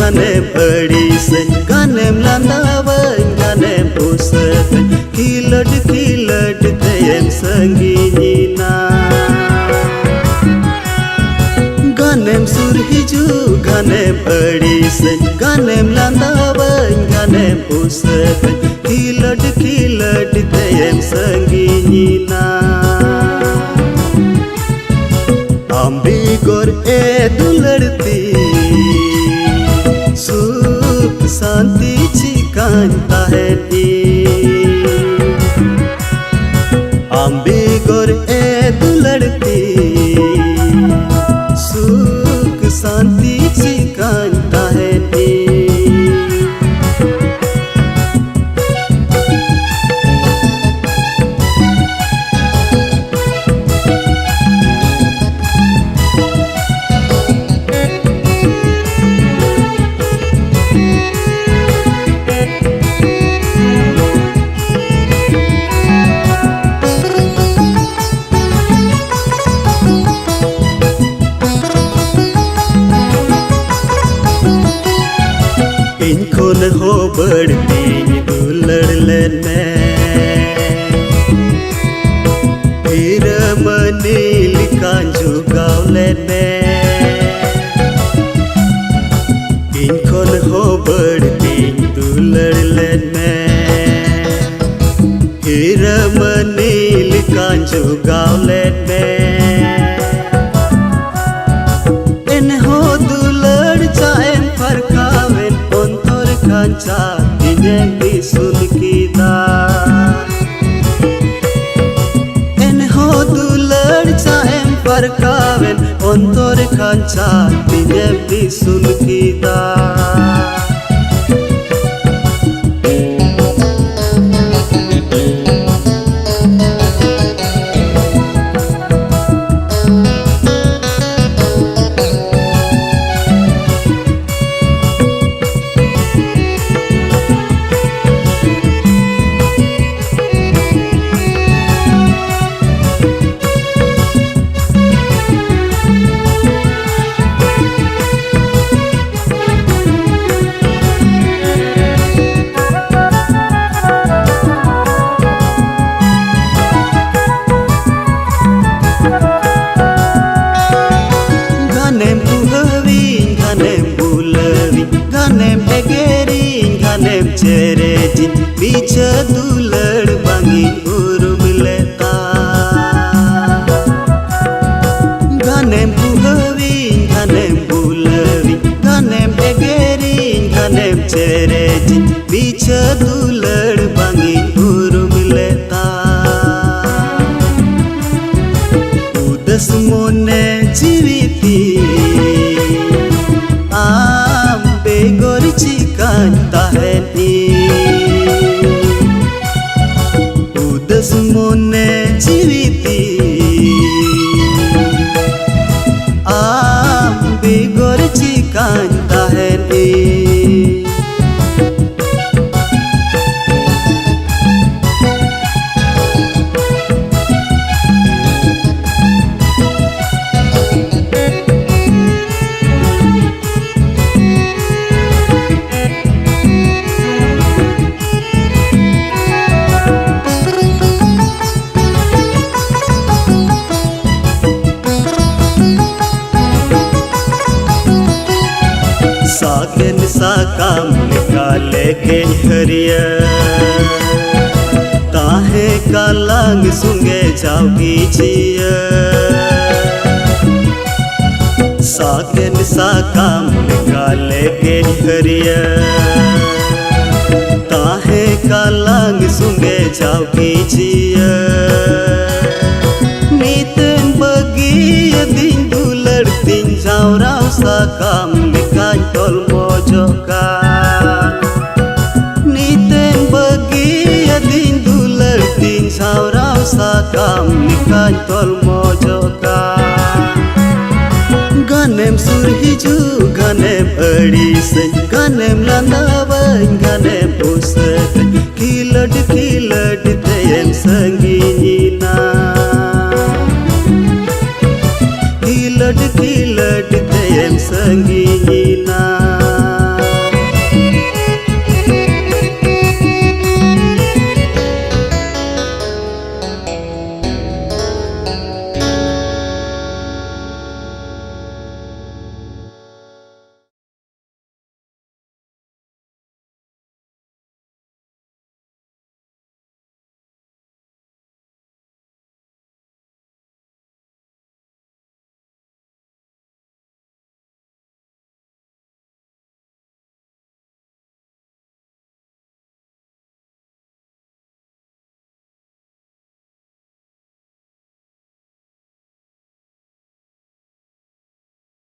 ganem adisen ganem landawan ganem usakan kilad tayem sanginyina ganem sur hiju ganem adisen ganem landawan ganem usakan kilad tayem sanginyina ambigor dularti सुख शांति चिकानता है ambigor दुलड़ती सुख शांति चिकानता है इनखोन हो बढ़ती दुलड़ लेने फिर मनील कांजू गाँव लेने इनखोन हो बढ़ती दुलड़ लेने फिर मनील कांजू गाँव लेने kanca dinyeng disun kita enho dular caem perkawen ontor kanca dinyeng disun kita ganem cerejin bica dulad bangin urum leta ganem puhawin ganem bulawin ganem egerin ganem cerejin bica dulad bangin urum leta udas mone jiviti begor चिकानता है उदस मोने जीविती बेगोर चिकानता है Saken साकाम निकाले के हरिया ताहे कालांग सुंगे जाओ कीजिए Saken साकाम निकाले के हरिया ताहे कालांग सुंगे जाओ कीजिए नीतन बगी दिन दुलड़ दिन जाओ Rao साकाम tol mojokan niten bagi adin dular tin saurau sakam nikan tol mojokan ganem sur hiju ganem adisen ganem landawan ganem usakan kilad tayem sanginyina kilad tayem sanginyina